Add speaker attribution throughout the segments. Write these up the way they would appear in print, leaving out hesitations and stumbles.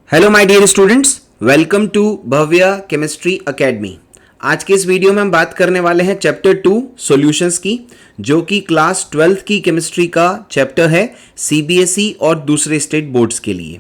Speaker 1: Hello my dear students, welcome to Bhavya chemistry academy. आज के इस वीडियो में हम बात करने वाले हैं चैप्टर 2 सॉल्यूशंस की, जो कि क्लास 12th की केमिस्ट्री का चैप्टर है सीबीएसई और दूसरे स्टेट बोर्ड्स के लिए।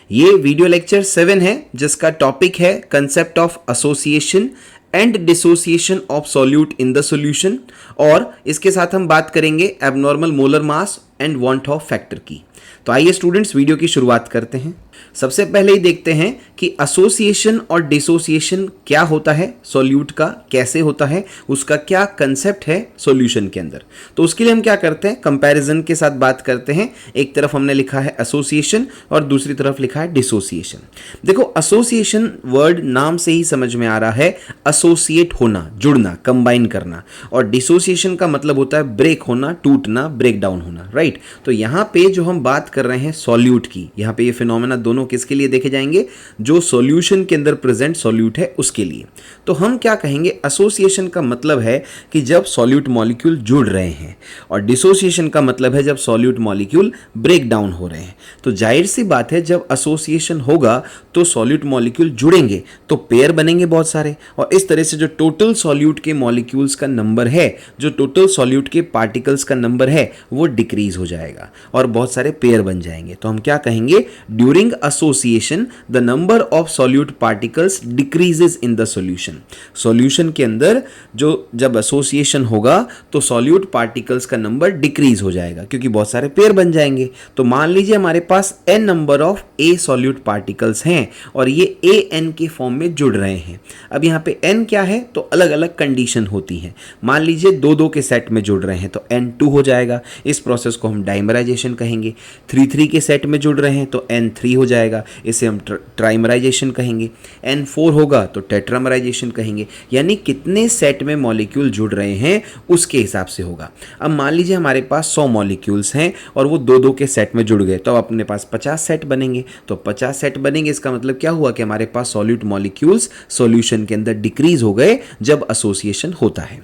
Speaker 1: ये वीडियो लेक्चर 7 है, जिसका टॉपिक है concept of association and dissociation of solute in the solution, और इसके साथ हम बात करेंगे abnormal molar mass and want Hoff factor की। तो आइए स्टूडेंट्स, वीडियो की शुरुआत करते हैं। सबसे पहले ही देखते हैं कि एसोसिएशन और डिसोसिएशन क्या होता है, सॉल्यूट का कैसे होता है, उसका क्या कंसेप्ट है सॉल्यूशन के अंदर। तो उसके लिए हम क्या करते हैं, कंपैरिजन के साथ बात करते हैं। एक तरफ हमने लिखा है एसोसिएशन और दूसरी तरफ लिखा है डिसोसिएशन। देखो, एसोसिएशन वर्ड नाम से ही समझ में आ रहा है, एसोसिएट होना, जुड़ना, कंबाइन करना, और डिसोसिएशन का मतलब होता है ब्रेक होना, टूटना, ब्रेक डाउन होना, राइट। तो यहाँ पे जो हम बात कर रहे हैं सॉल्यूट की, यहाँ पे ये फिनोमेना दोनों किसके लिए देखे जाएंगे, जो सॉल्यूशन के अंदर प्रेजेंट सॉल्यूट है उसके लिए। तो हम क्या कहेंगे, एसोसिएशन का मतलब है कि जब सॉल्यूट मॉलिक्यूल जुड़ रहे हैं, और डिसोसिएशन का मतलब है जब सॉल्यूट मॉलिक्यूल ब्रेक डाउन हो रहे हैं। तो जाहिर सी बात है, जब एसोसिएशन होगा तो सॉल्यूट मॉलिक्यूल जुड़ेंगे तो पेयर बनेंगे बहुत सारे, और इस तरह से जो टोटल सॉल्यूट के मॉलिक्यूल्स का नंबर है, जो टोटल सॉल्यूट के पार्टिकल्स का नंबर है, वो डिक्रीज हो जाएगा और बहुत सारे पेयर बन जाएंगे। तो हम क्या कहेंगे, during association the number of solute particles decreases in the solution. Solution के अंदर जो जब एसोसिएशन होगा तो सॉल्यूट पार्टिकल्स का नंबर डिक्रीज हो जाएगा, क्योंकि बहुत सारे पेयर बन जाएंगे। तो मान लीजिए हमारे पास n number of A solute particles हैं और ये an के फॉर्म में जुड़ रहे हैं। अब यहाँ पे n क्या है, तो अलग अलग कंडीशन होती हैं। मान लीजिए दो दो के सेट में जुड़ रहे हैं तो n2 हो जाएगा, इस प्रोसेस को हम डाइमराइजेशन कहेंगे। 3 के सेट में जुड़ रहे हैं तो n3 हो जाएगा, इसे हम ट्राइमराइजेशन कहेंगे। n4 होगा तो टेट्रामराइजेशन कहेंगे। यानी कितने सेट में मॉलिक्यूल जुड़ रहे हैं उसके हिसाब से होगा। अब मान लीजिए हमारे पास 100 मॉलिक्यूल्स हैं और वो दो दो के सेट में जुड़ गए, तो अब अपने पास 50 सेट बनेंगे। तो 50 सेट बनेंगे, इसका मतलब क्या हुआ कि हमारे पास सॉल्यूट मॉलिक्यूल्स सॉल्यूशन के अंदर डिक्रीज हो गए जब एसोसिएशन होता है।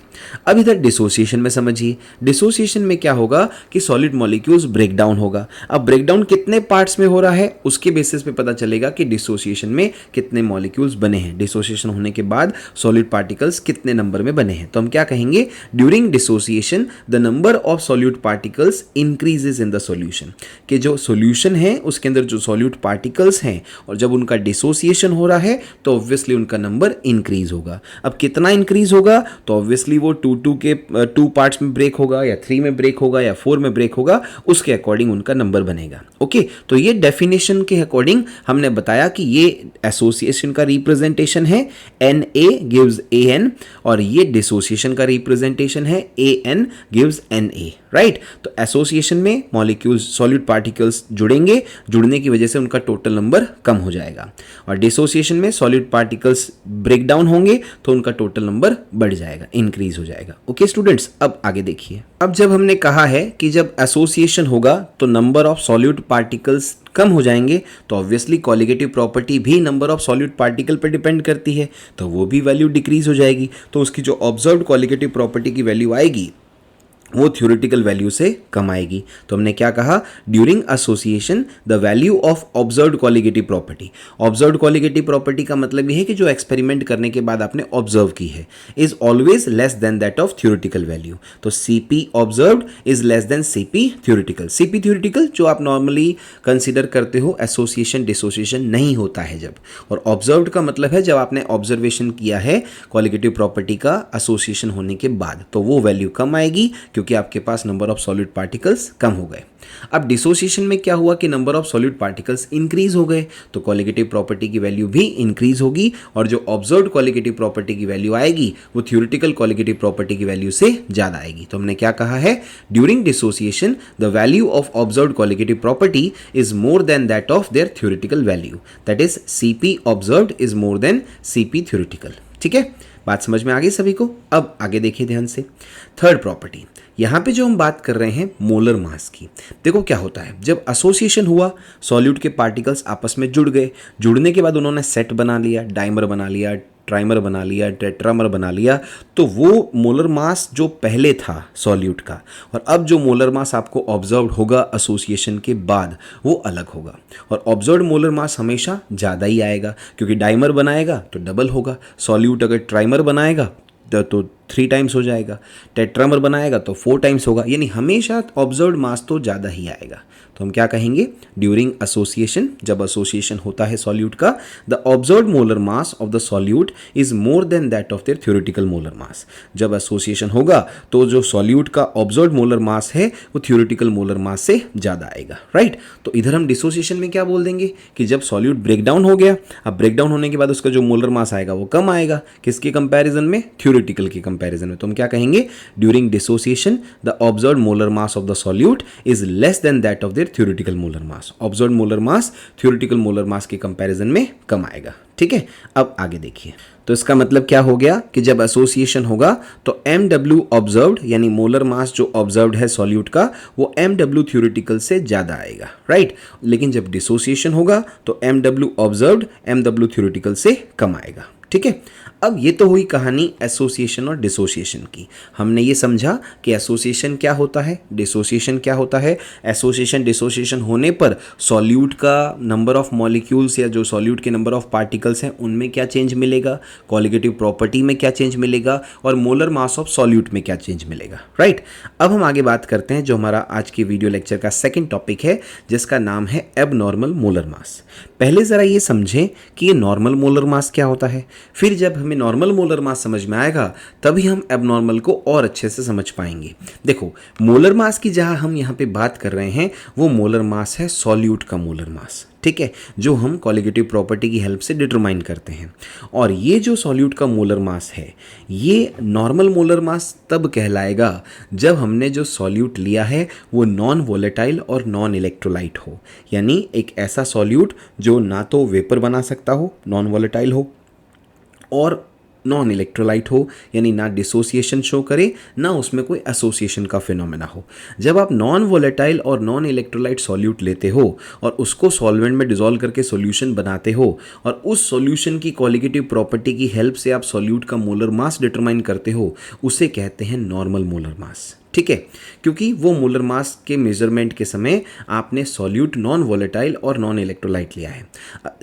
Speaker 1: अब इधर डिसोसिएशन में समझिए, डिसोसिएशन में क्या होगा कि सॉलिड मॉलिक्यूल्स ब्रेक डाउन होगा। अब ब्रेक डाउन कितने पार्ट्स में हो रहा है, उसके बेसिस पे पता चलेगा कि डिसोसिएशन में कितने मॉलिक्यूल्स बने हैं। डिसोसिएशन होने के बाद सॉलिड पार्टिकल्स कितने नंबर में बने हैं। तो हम क्या कहेंगे, during dissociation the number of solute particles increases in the solution, कि जो सॉल्यूशन है उसके अंदर जो सॉल्यूट पार्टिकल्स हैं और जब उनका डिसोसिएशन हो रहा है तो ऑब्वियसली उनका नंबर इंक्रीज होगा। अब कितना इंक्रीज होगा, तो ऑब्वियसली वो 2 पार्ट्स में ब्रेक होगा, या 3 में ब्रेक होगा, या 4 में ब्रेक होगा, उसके अकॉर्डिंग उनका नंबर बनेगा। ओके, तो ये डेफिनेशन के अकॉर्डिंग हमने बताया कि ये एसोसिएशन का रिप्रेजेंटेशन है, Na गिव्स An, और ये डिसोसिएशन का रिप्रेजेंटेशन है, An गिव्स Na, राइट। तो एसोसिएशन में मॉलिक्यूल्स सॉलिड पार्टिकल्स जुड़ेंगे, जुड़ने की वजह से उनका टोटल नंबर कम हो जाएगा, और डिसोसिएशन में सॉलिड पार्टिकल्स ब्रेक डाउन होंगे तो उनका टोटल नंबर बढ़ जाएगा, इंक्रीज हो जाएगा। ओके स्टूडेंट्स, अब आगे देखिए। अब जब हमने कहा है कि जब एसोसिएशन होगा तो नंबर ऑफ सॉल्यूट पार्टिकल्स कम हो जाएंगे, तो ऑब्वियसली कॉलिगेटिव प्रॉपर्टी भी नंबर ऑफ सॉल्यूट पार्टिकल पर डिपेंड करती है, तो वो भी वैल्यू डिक्रीज हो जाएगी। तो उसकी जो ऑब्जर्व्ड कॉलिगेटिव प्रॉपर्टी की वैल्यू आएगी वो थ्योरेटिकल वैल्यू से कम आएगी। तो हमने क्या कहा, during association the value of observed colligative property. Observed colligative property का मतलब ये है कि जो एक्सपेरिमेंट करने के बाद आपने ऑब्जर्व की है, is always less than that of theoretical value. तो CP observed is less than CP theoretical. CP theoretical जो आप नॉर्मली कंसिडर करते हो एसोसिएशन डिसोसिएशन नहीं होता है जब, और ऑब्जर्व्ड का मतलब है जब आपने ऑब्जर्वेशन किया है कॉलिगेटिव प्रॉपर्टी का एसोसिएशन होने के बाद, तो वो वैल्यू कम आएगी क्योंकि आपके पास नंबर ऑफ सॉलिड पार्टिकल्स कम हो गए। अब डिसोसिएशन में क्या हुआ कि number of solid particles increase हो गए, तो कॉलिगेटिव प्रॉपर्टी की वैल्यू भी इंक्रीज होगी, और जो ऑब्जर्व्ड कॉलिगेटिव प्रॉपर्टी की वैल्यू आएगी वो थ्योरेटिकल कॉलिगेटिव प्रॉपर्टी की वैल्यू से ज्यादा आएगी। तो हमने क्या कहा है, during dissociation the value of observed colligative property is more than that of their theoretical value, that is CP observed is more than CP theoretical. ठीक है, बात समझ में आ गई सभी को। अब आगे देखिए ध्यान से, थर्ड प्रॉपर्टी। यहाँ पे जो हम बात कर रहे हैं मोलर मास की, देखो क्या होता है, जब एसोसिएशन हुआ सॉल्यूट के पार्टिकल्स आपस में जुड़ गए, जुड़ने के बाद उन्होंने सेट बना लिया, डाइमर बना लिया, ट्राइमर बना लिया, टेट्रामर बना लिया, तो वो मोलर मास जो पहले था सॉल्यूट का और अब जो मोलर मास आपको ऑब्जर्व होगा एसोसिएशन के बाद वो अलग होगा। और ऑब्जर्व मोलर मास हमेशा ज़्यादा ही आएगा, क्योंकि डाइमर बनाएगा तो डबल होगा, सॉल्यूट अगर ट्राइमर बनाएगा तो 3 टाइम्स हो जाएगा, टेट्रामर बनाएगा तो 4 टाइम्स होगा, यानी हमेशा ऑब्जर्व्ड मास तो ज़्यादा ही आएगा। तो हम क्या कहेंगे, ड्यूरिंग एसोसिएशन, जब एसोसिएशन होता है सॉल्यूट का, the observed molar mass of the solute is more than that of their theoretical molar mass. जब एसोसिएशन होगा तो जो सॉल्यूट का ऑब्जर्व्ड मोलर मास है वो थ्योरेटिकल मोलर मास से ज़्यादा आएगा, राइट। तो इधर हम डिसोसिएशन में क्या बोल देंगे कि जब सॉल्यूट ब्रेकडाउन हो गया, अब ब्रेकडाउन होने के बाद उसका जो मोलर मास आएगा वो कम आएगा, किसके कंपैरिजन में, थ्योरेटिकल के कंपैरिजन में। तो हम क्या कहेंगे, during dissociation the observed molar mass of the solute is less than that of their theoretical molar mass. Observed molar mass theoretical molar mass के कंपैरिजन में कम आएगा, ठीक है। अब आगे देखिए, तो इसका मतलब क्या हो गया कि जब एसोसिएशन होगा तो MW ऑब्जर्व्ड यानी मोलर मास जो ऑब्जर्व्ड है सॉल्यूट का वो MW थ्योरेटिकल से ज़्यादा आएगा, राइट। लेकिन जब डिसोसिएशन होगा तो MW ऑब्जर्व्ड MW थ्योरेटिकल से कम आएगा, ठीक है। अब ये तो हुई कहानी एसोसिएशन और डिसोसिएशन की। हमने ये समझा कि एसोसिएशन क्या होता है, डिसोसिएशन क्या होता है। एसोसिएशन डिसोसिएशन होने पर सॉल्यूट का नंबर ऑफ मॉलिक्यूल्स या जो सॉल्यूट के नंबर ऑफ पार्टिकल्स हैं उनमें क्या चेंज मिलेगा, कॉलिगेटिव प्रॉपर्टी में क्या चेंज मिलेगा और मोलर मास ऑफ सॉल्यूट में क्या चेंज मिलेगा, राइट। अब हम आगे बात करते हैं जो हमारा आज के वीडियो लेक्चर का सेकेंड टॉपिक है, जिसका नाम है एबनॉर्मल मोलर मास। पहले ज़रा ये समझें कि ये नॉर्मल मोलर मास क्या होता है, फिर जब हमें नॉर्मल मोलर मास समझ में आएगा तभी हम एबनॉर्मल को और अच्छे से समझ पाएंगे। देखो, मोलर मास की जहां हम यहां पे बात कर रहे हैं वो मोलर मास है सॉल्यूट का मोलर मास, ठीक है, जो हम कॉलिगेटिव प्रॉपर्टी की हेल्प से डिटरमाइन करते हैं। और ये जो सॉल्यूट का मोलर मास है ये नॉर्मल मोलर मास तब कहलाएगा जब हमने जो सॉल्यूट लिया है वो नॉन वोलेटाइल और नॉन इलेक्ट्रोलाइट हो, यानी एक ऐसा सॉल्यूट जो ना तो वेपर बना सकता हो, नॉन वोलेटाइल हो, और नॉन इलेक्ट्रोलाइट हो, यानी ना डिसोसिएशन शो करे ना उसमें कोई एसोसिएशन का फिनोमेना हो। जब आप नॉन वोलेटाइल और नॉन इलेक्ट्रोलाइट सॉल्यूट लेते हो और उसको सॉल्वेंट में डिसॉल्व करके सॉल्यूशन बनाते हो और उस सॉल्यूशन की क्वालिटेटिव प्रॉपर्टी की हेल्प से आप सॉल्यूट का मोलर मास डिटरमाइन करते हो, उसे कहते हैं नॉर्मल मोलर मास, ठीक है, क्योंकि वो मोलर मास के मेजरमेंट के समय आपने सॉल्यूट नॉन वोलेटाइल और नॉन इलेक्ट्रोलाइट लिया है।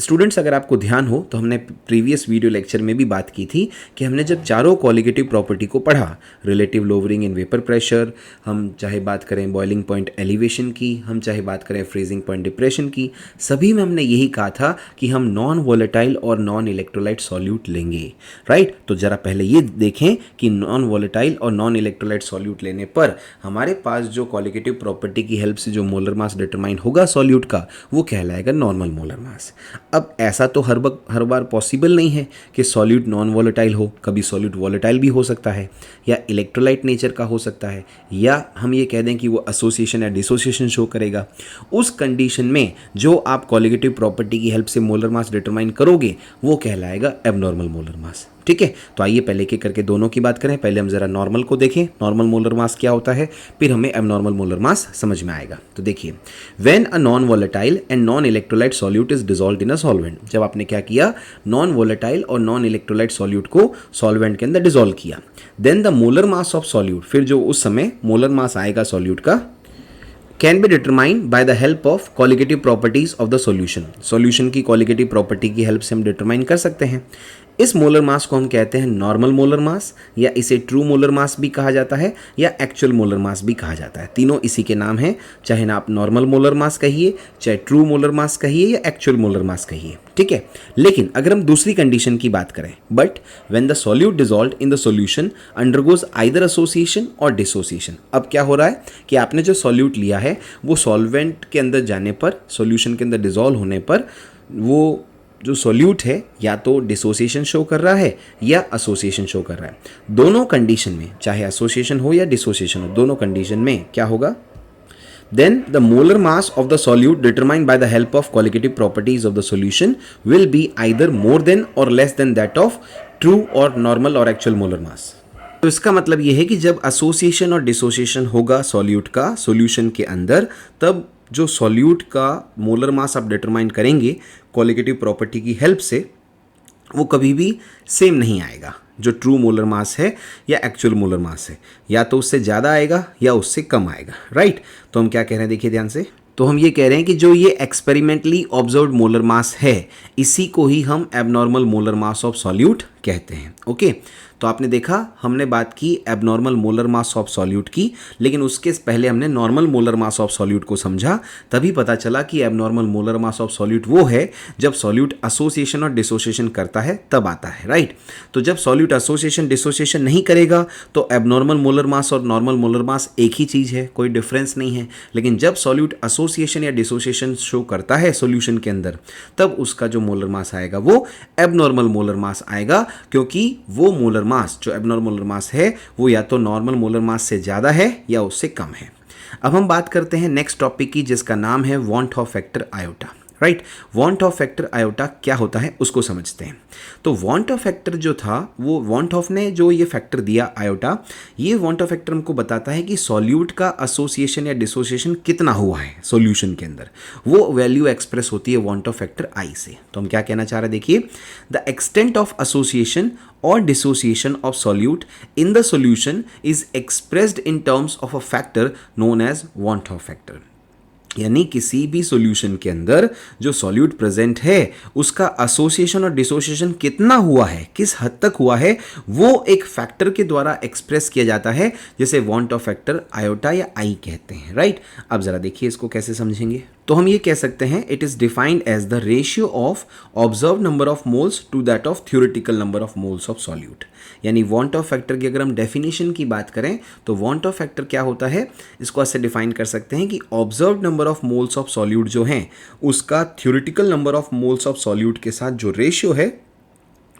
Speaker 1: स्टूडेंट्स, अगर आपको ध्यान हो तो हमने प्रीवियस वीडियो लेक्चर में भी बात की थी कि हमने जब चारों क्वालिटेटिव प्रॉपर्टी को पढ़ा, relative lowering in vapour pressure, हम चाहे बात करें बॉइलिंग पॉइंट एलिवेशन की, हम चाहे बात करें फ्रीजिंग पॉइंट डिप्रेशन की, सभी में हमने यही कहा था कि हम नॉन वोलेटाइल और नॉन इलेक्ट्रोलाइट सॉल्यूट लेंगे, राइट। तो जरा पहले ये देखें कि नॉन वोलेटाइल और नॉन इलेक्ट्रोलाइट सॉल्यूट लेने पर हमारे पास जो क्वालिटेटिव प्रॉपर्टी की हेल्प से जो मोलर मास डिटरमाइन होगा सॉल्यूट का वो कहलाएगा नॉर्मल मोलर मास। अब ऐसा तो हर बार पॉसिबल नहीं है कि सॉल्यूट नॉन वोलेटाइल हो, कभी सॉल्यूट वोलेटाइल भी हो सकता है या इलेक्ट्रोलाइट नेचर का हो सकता है, या हम ये कह दें कि वो एसोसिएशन या डिसोसिएशन शो करेगा। उस कंडीशन में जो आप क्वालिटेटिव प्रॉपर्टी की हेल्प से मोलर मास डिटरमाइन करोगे वो कहलाएगा एबनॉर्मल मोलर मास, ठीक है। तो आइए पहले एक करके दोनों की बात करें। पहले हम जरा नॉर्मल को देखें, नॉर्मल मोलर मास क्या होता है, फिर हमें एबनॉर्मल मोलर मास समझ में आएगा। तो देखिए, when a non volatile and non electrolyte solute is dissolved in a solvent, जब आपने क्या किया, नॉन वोलेटाइल और नॉन इलेक्ट्रोलाइट सॉल्यूट को सॉल्वेंट के अंदर डिसॉल्व किया, then the molar mass of solute, फिर जो उस समय मोलर मास आएगा सॉल्यूट का, can be determined by the help of qualitative properties of the solution. Solution की क्वालिटेटिव प्रॉपर्टी की हेल्प से हम डिटरमाइन कर सकते हैं। इस मोलर मास को हम कहते हैं नॉर्मल मोलर मास, या इसे ट्रू मोलर मास भी कहा जाता है या एक्चुअल मोलर मास भी कहा जाता है। तीनों इसी के नाम हैं, चाहे ना आप नॉर्मल मोलर मास कहिए, चाहे ट्रू मोलर मास कहिए या एक्चुअल मोलर मास कहिए, ठीक है। लेकिन अगर हम दूसरी कंडीशन की बात करें, but when the solute dissolved in the solution undergoes either association और डिसोसिएशन। अब क्या हो रहा है कि आपने जो सॉल्यूट लिया है वो सॉल्वेंट के अंदर जाने पर, सॉल्यूशन के अंदर डिसॉल्व होने पर, वो जो सॉल्यूट है या तो डिसोसिएशन शो कर रहा है या एसोसिएशन शो कर रहा है। दोनों कंडीशन में, चाहे एसोसिएशन हो या डिसोसिएशन हो, दोनों कंडीशन में क्या होगा, then the molar mass of the solute determined by the help of qualitative properties of the solution will be either more than or less than that of true or normal or actual molar mass। तो इसका मतलब यह है कि जब association और dissociation होगा solute का सॉल्यूशन के अंदर, तब जो सॉल्यूट का मोलर मास आप डिटरमाइन करेंगे क्वालिटेटिव प्रॉपर्टी की हेल्प से, वो कभी भी सेम नहीं आएगा। जो ट्रू मोलर मास है या एक्चुअल मोलर मास है, या तो उससे ज़्यादा आएगा या उससे कम आएगा, राइट। तो हम क्या कह रहे हैं, देखिए ध्यान से, तो हम ये कह रहे हैं कि जो ये एक्सपेरिमेंटली ऑब्जर्व्ड मोलर मास है, इसी को ही हम abnormal molar mass of solute कहते हैं। ओके, तो आपने देखा हमने बात की abnormal molar mass of solute की, लेकिन उसके पहले हमने normal molar mass of solute को समझा। तभी पता चला कि abnormal molar mass of solute वो है जब सॉल्यूट एसोसिएशन और डिसोसिएशन करता है, तब आता है, राइट। तो जब सॉल्यूट एसोसिएशन डिसोसिएशन नहीं करेगा तो एबनॉर्मल मोलर मास और नॉर्मल मोलर मास एक ही चीज़ है, कोई डिफरेंस नहीं है। लेकिन जब सॉल्यूट एसोसिएशन या डिसोसिएशन शो करता है सॉल्यूशन के अंदर, तब उसका जो मोलर मास आएगा वो एबनॉर्मल मोलर मास आएगा, क्योंकि वो मोलर मास जो एबनॉर्मल मोलर मास है वो या तो नॉर्मल मोलर मास से ज़्यादा है या उससे कम है। अब हम बात करते हैं नेक्स्ट टॉपिक की, जिसका नाम है want Hoff factor iota, right. Want Hoff factor iota क्या होता है उसको समझते हैं। तो वॉन्ट ऑफ फैक्टर जो था, वो वॉन्ट ऑफ ने जो ये फैक्टर दिया आयोटा, ये वॉन्ट ऑफ फैक्टर हमको बताता है कि सॉल्यूट का एसोसिएशन या डिसोसिएशन कितना हुआ है सॉल्यूशन के अंदर। वो वैल्यू एक्सप्रेस होती है वॉन्ट ऑफ फैक्टर आई से। तो हम क्या कहना चाह रहे हैं, देखिए, the extent of association or dissociation of solute in the solution is expressed in terms of a factor known as want of factor। यानी किसी भी सॉल्यूशन के अंदर जो सॉल्यूट प्रेजेंट है उसका एसोसिएशन और डिसोसिएशन कितना हुआ है, किस हद तक हुआ है, वो एक फैक्टर के द्वारा एक्सप्रेस किया जाता है, जिसे वॉन्ट ऑफ फैक्टर आयोटा या आई कहते हैं, राइट। अब जरा देखिए इसको कैसे समझेंगे। तो हम ये कह सकते हैं it is defined as the ratio of observe number of moles to that of theoretical number of moles of solute. यानी वॉन्ट ऑफ फैक्टर की अगर हम डेफिनेशन की बात करें तो वॉन्ट ऑफ फैक्टर क्या होता है, इसको ऐसे डिफाइन कर सकते हैं कि observe number of moles of solute जो हैं उसका theoretical number of moles of solute के साथ जो रेशियो है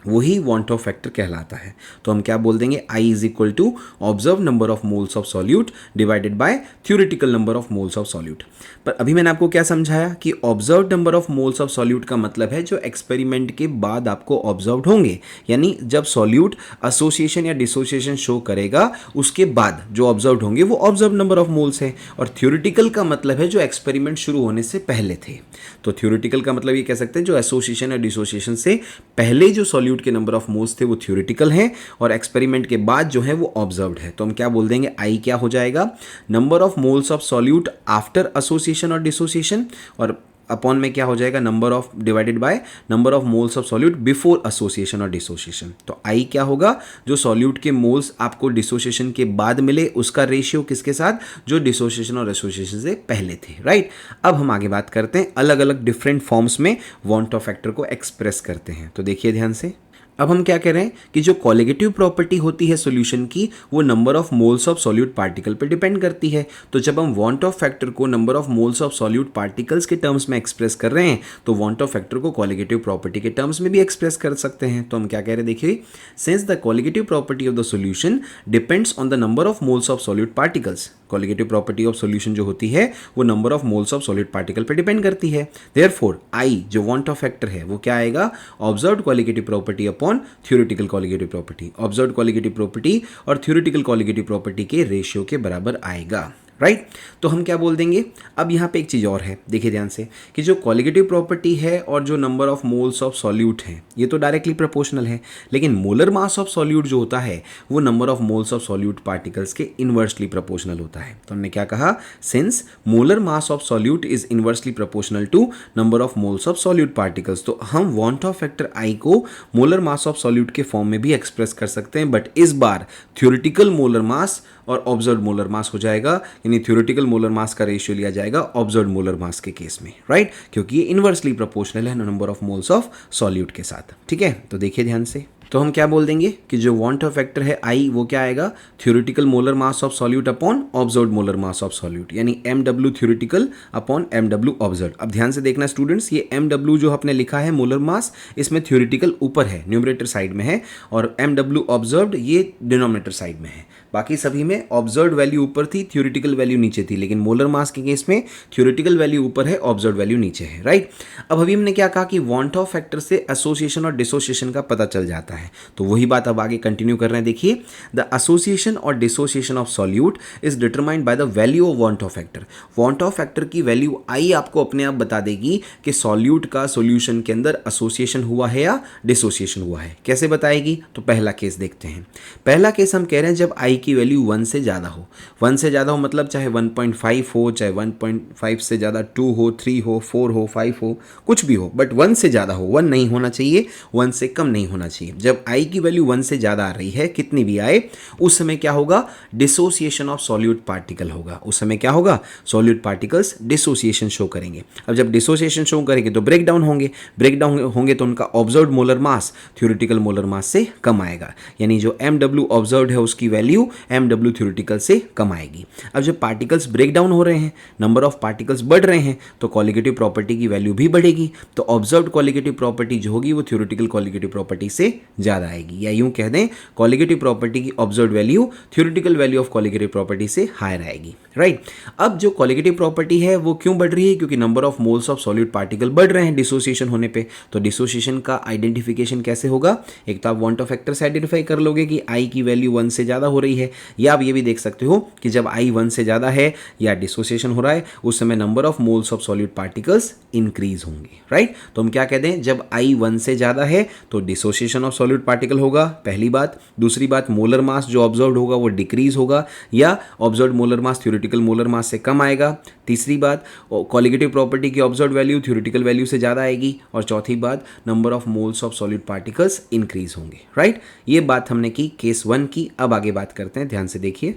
Speaker 1: वही वॉन्ट ऑफ फैक्टर कहलाता है। तो हम क्या बोल देंगे, I is equal to observe number of moles of solute divided by theoretical number of moles of solute. पर अभी मैंने आपको क्या समझाया कि observe number of moles of solute का मतलब है जो एक्सपेरिमेंट के बाद आपको ऑब्जर्व होंगे, यानी जब सॉल्यूट एसोसिएशन या डिसोसिएशन शो करेगा उसके बाद जो ऑब्जर्व होंगे वो ऑब्जर्व नंबर ऑफ मोल्स है। और थ्योरेटिकल का मतलब है जो एक्सपेरिमेंट शुरू होने से पहले थे। तो थ्योरेटिकल का मतलब ये कह सकते हैं जो एसोसिएशन या डिसोसिएशन से पहले जो सॉल्यूट के नंबर ऑफ मोल्स थे वो थ्योरेटिकल हैं और एक्सपेरिमेंट के बाद जो है वो ऑब्जर्व्ड है। तो हम क्या बोल देंगे, आई क्या हो जाएगा, number of moles of solute after association और डिसोसिएशन, और अपॉन में क्या हो जाएगा, number of divided by number of moles of solute before association और डिसोसिएशन। तो आई क्या होगा, जो सॉल्यूट के मोल्स आपको डिसोसिएशन के बाद मिले उसका रेशियो किसके साथ, जो डिसोसिएशन और एसोसिएशन से पहले थे, राइट। अब हम आगे बात करते हैं अलग अलग डिफरेंट फॉर्म्स में वॉन्ट ऑफ फैक्टर को एक्सप्रेस करते हैं। तो देखिए ध्यान से, अब हम क्या कह रहे हैं कि जो कॉलिगेटिव प्रॉपर्टी होती है सॉल्यूशन की वो number of moles of solute particle पर डिपेंड करती है। तो जब हम वॉन्ट ऑफ फैक्टर को number of moles of solute particles के टर्म्स में एक्सप्रेस कर रहे हैं तो वॉन्ट ऑफ फैक्टर को कॉलिगेटिव प्रॉपर्टी के टर्म्स में भी एक्सप्रेस कर सकते हैं। तो हम क्या कह रहे हैं, देखिए, since the colligative property of the solution depends on the number of moles of solute particles. Colligative property of solution जो होती है वो number of moles of solute particle पर डिपेंड करती है। देयरफॉर आई जो वॉन्ट ऑफ फैक्टर है वो क्या आएगा, observed colligative property upon theoretical colligative property. Observed colligative property और थ्योरेटिकल कॉलिगेटिव प्रॉपर्टी के रेशियो के बराबर आएगा, राइट। तो हम क्या बोल देंगे, अब यहाँ पे एक चीज़ और है, देखिए ध्यान से, कि जो कॉलिगेटिव प्रॉपर्टी है और जो number of moles of solute है ये तो डायरेक्टली प्रोपोर्शनल है, लेकिन मोलर मास ऑफ सॉल्यूट जो होता है वो number of moles of solute particles के इन्वर्सली प्रोपोर्शनल होता है। तो हमने क्या कहा, since molar mass of solute is inversely proportional to number of moles of solute particles, तो हम वॉन्ट ऑफ फैक्टर आई को मोलर मास ऑफ सॉल्यूट के फॉर्म में भी एक्सप्रेस कर सकते हैं, बट इस बार थ्योरेटिकल मोलर मास और ऑब्जर्व्ड मोलर मास हो जाएगा, यानी थ्योरेटिकल मोलर मास का रेशियो लिया जाएगा ऑब्जर्व्ड मोलर मास के केस में, राइट, क्योंकि ये इनवर्सली प्रोपोर्शनल है number of moles of solute के साथ, ठीक है। तो देखिए ध्यान से, तो हम क्या बोल देंगे कि जो वॉन्ट ऑफ फैक्टर है आई वो क्या आएगा, theoretical molar mass of solute upon observed molar mass of solute, यानी MW theoretical upon MW observed. अब ध्यान से देखना स्टूडेंट्स, ये MW जो आपने लिखा है मोलर मास, इसमें थ्योरेटिकल ऊपर है, न्यूमरेटर साइड में है, और MW ऑब्जर्व्ड ये डिनोमिनेटर साइड में है। बाकी सभी में ऑब्जर्व वैल्यू ऊपर थी, थ्योरेटिकल वैल्यू नीचे थी, लेकिन मोलर मास के केस में थ्योरेटिकल वैल्यू ऊपर है, ऑब्जर्व वैल्यू नीचे है, राइट। अब अभी हमने क्या कहा कि वॉन टॉप फैक्टर से एसोसिएशन और डिसोसिएशन का पता चल जाता है, तो वही बात अब आगे कंटिन्यू कर रहे हैं। देखिए, द एसोसिएशन और dissociation of solute is determined by the value of van't Hoff factor. Van't Hoff factor की वैल्यू आई आपको अपने आप बता देगी कि सॉल्यूट का सॉल्यूशन के अंदर एसोसिएशन हुआ है या डिसोसिएशन हुआ है। कैसे बताएगी? तो पहला केस देखते हैं। पहला केस हम कह रहे हैं जब आई की वैल्यू 1 से ज़्यादा हो। 1 से ज़्यादा हो मतलब चाहे 1.5 हो, चाहे 1.5 से ज़्यादा 2 हो, 3 हो, 4 हो, 5 हो, कुछ भी हो, बट 1 से ज़्यादा हो। 1 नहीं होना चाहिए, 1 से कम नहीं होना चाहिए। जब आई की वैल्यू 1 से ज़्यादा आ रही है, कितनी भी आए, उस समय क्या होगा? डिसोसिएशन ऑफ सॉल्यूट पार्टिकल होगा। उस समय क्या होगा? सॉल्यूट पार्टिकल्स डिसोसिएशन शो करेंगे। अब जब डिसोसिएशन शो करेंगे तो ब्रेक डाउन होंगे, ब्रेक डाउन होंगे तो उनका observed molar mass theoretical molar mass से कम आएगा, यानी जो MW ऑब्जर्व्ड है उसकी वैल्यू MW थ्योरेटिकल से कम आएगी। अब जब पार्टिकल्स ब्रेक डाउन हो रहे हैं, नंबर ऑफ पार्टिकल्स बढ़ रहे हैं, तो कॉलिगेटिव प्रॉपर्टी की वैल्यू भी बढ़ेगी, तो ऑब्जर्व्ड कॉलिगेटिव प्रॉपर्टी जो होगी वो थ्योरेटिकल कॉलिगेटिव प्रॉपर्टी से ज़्यादा आएगी, या यूं कह दें कॉलिगेटिव प्रॉपर्टी की observed value theoretical value of colligative property से हायर आएगी, राइट। अब जो कॉलिगेटिव प्रॉपर्टी है वो क्यों बढ़ रही है? क्योंकि number of moles of solute particle बढ़ रहे हैं डिसोसिएशन होने पे। तो डिसोसिएशन का आइडेंटिफिकेशन कैसे होगा? एक तो आप वॉन टॉप फैक्टर से आइडेंटिफाई कर लोगे कि आई की वैल्यू 1 से ज़्यादा हो रही है, या आप ये भी देख सकते हो कि जब आई 1 से ज़्यादा है या डिसोसिएशन हो रहा है, उस समय number of moles of solute particles increase होंगे, राइट। तो हम क्या कहते हैं, जब आई 1 से ज़्यादा है तो डिसोसिएशन ऑफ सॉल्यूट पार्टिकल होगा, पहली बात। दूसरी बात, मोलर मास जो ऑब्जर्व होगा वो डिक्रीज होगा, या observe molar mass theoretical molar mass से कम आएगा। तीसरी बात, कॉलिगेटिव प्रॉपर्टी की ऑब्जर्व वैल्यू थ्योरेटिकल वैल्यू से ज़्यादा आएगी। और चौथी बात, number of moles of solid particles increase होंगे, राइट। ये बात हमने की केस 1 की। अब आगे बात करते हैं, ध्यान से देखिए।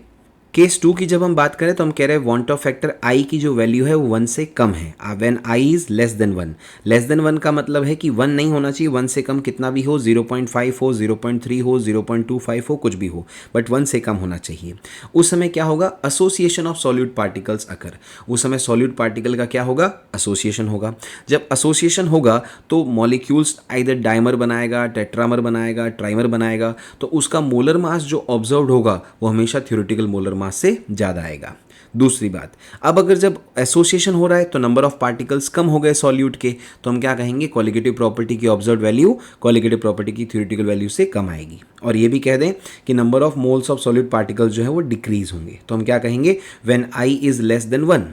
Speaker 1: केस 2 की जब हम बात करें तो हम कह रहे हैं वॉन टॉप फैक्टर आई की जो वैल्यू है वो 1 से कम है। When I is less then 1। Less than 1 का मतलब है कि 1 नहीं होना चाहिए, 1 से कम कितना भी हो, 0.5 हो, 0.3 हो, 0.25 हो, कुछ भी हो, बट 1 से कम होना चाहिए। उस समय क्या होगा? एसोसिएशन ऑफ सॉल्यूट पार्टिकल्स अकर। उस समय सॉल्यूट पार्टिकल का क्या होगा? एसोसिएशन होगा। जब एसोसिएशन होगा तो मॉलिक्यूल्स आइदर डाइमर बनाएगा, टेट्रामर बनाएगा, ट्राइमर बनाएगा, तो उसका मोलर मास जो ऑब्जर्व्ड होगा वो हमेशा थ्योरेटिकल मोलर मास से ज्यादा आएगा। दूसरी बात, अब अगर जब एसोसिएशन हो रहा है तो नंबर ऑफ पार्टिकल्स कम हो गए सॉल्यूट के, तो हम क्या कहेंगे? कॉलिगेटिव प्रॉपर्टी की ऑब्जर्व्ड वैल्यू कॉलिगेटिव प्रॉपर्टी की थ्योरेटिकल वैल्यू से कम आएगी। और ये भी कह दें कि number of moles of solute particles जो है वो डिक्रीज होंगे, तो हम क्या कहेंगे? When I is less then 1।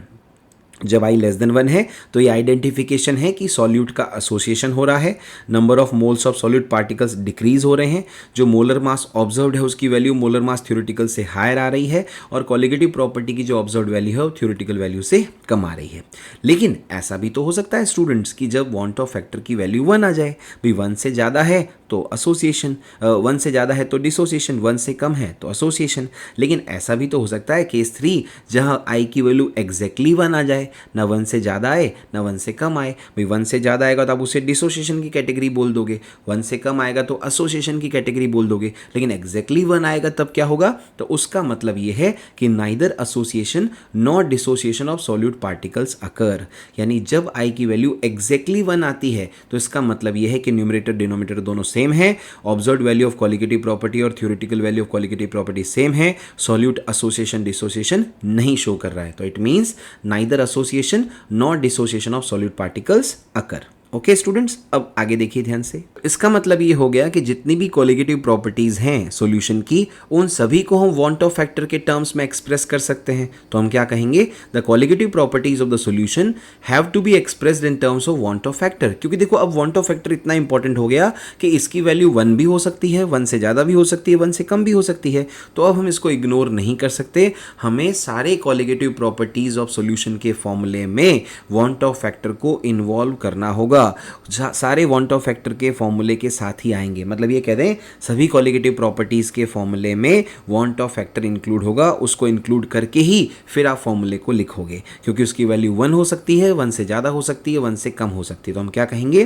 Speaker 1: जब आई लेस देन 1 है तो ये आइडेंटिफिकेशन है कि सॉल्यूट का एसोसिएशन हो रहा है, number of moles of solute particles decrease हो रहे हैं, जो मोलर मास ऑब्जर्व्ड है उसकी वैल्यू मोलर मास थ्योरेटिकल से हायर आ रही है, और कॉलिगेटिव प्रॉपर्टी की जो ऑब्जर्व्ड वैल्यू है वो थ्योरेटिकल वैल्यू से कम आ रही है। लेकिन ऐसा भी तो हो सकता है स्टूडेंट्स कि जब वॉन टॉप फैक्टर की वैल्यू 1 आ जाए, भाई 1 से ज़्यादा है तो एसोसिएशन, 1 से ज़्यादा है तो डिसोसिएशन, 1 से कम है तो एसोसिएशन। लेकिन ऐसा भी तो हो सकता है केस 3 जहाँ आई की वैल्यू एग्जैक्टली 1 आ जाए, ना 1 से ज़्यादा आए ना 1 से कम आए। भाई 1 से ज़्यादा आएगा तो आप उसे डिसोसिएशन की कैटेगरी बोल दोगे, 1 से कम आएगा तो एसोसिएशन की कैटेगरी बोल दोगे, लेकिन एग्जैक्टली 1 आएगा तब क्या होगा? तो उसका मतलब ये है कि neither association nor dissociation of solute particles occur. यानी जब आई की वैल्यू एग्जैक्टली 1 आती है तो इसका मतलब ये है कि न्यूमरेटर डिनोमिनेटर दोनों सेम है, observed value of colligative property और theoretical value of colligative property same है, सॉल्यूट एसोसिएशन डिसोसिएशन नहीं शो कर रहा है। तो it means neither association nor dissociation of solute particles occur. Okay students, अब आगे देखिए ध्यान से। इसका मतलब ये हो गया कि जितनी भी कॉलिगेटिव प्रॉपर्टीज हैं सॉल्यूशन की, उन सभी को हम वॉन टॉप फैक्टर के टर्म्स में एक्सप्रेस कर सकते हैं। तो हम क्या कहेंगे? The colligative properties of the solution have to be expressed in terms of van't Hoff factor. क्योंकि देखो अब वॉन टॉप फैक्टर इतना इंपॉर्टेंट हो गया कि इसकी वैल्यू 1 भी हो सकती है, 1 से ज़्यादा भी हो सकती है, 1 से कम भी हो सकती है। तो अब हम इसको इग्नोर नहीं कर सकते, हमें सारे कॉलिगेटिव प्रॉपर्टीज ऑफ सॉल्यूशन के फॉर्मूले में वॉन टॉप फैक्टर को इन्वॉल्व करना होगा। सारे वॉन टॉप फैक्टर के फॉर्मूले के साथ ही आएंगे, मतलब ये कह दें सभी कॉलिगेटिव प्रॉपर्टीज के फॉर्मूले में वॉन टॉप फैक्टर इंक्लूड होगा, उसको इंक्लूड करके ही फिर आप फॉर्मूले को लिखोगे, क्योंकि उसकी वैल्यू 1 हो सकती है, 1 से ज़्यादा हो सकती है, 1 से कम हो सकती है। तो हम क्या कहेंगे?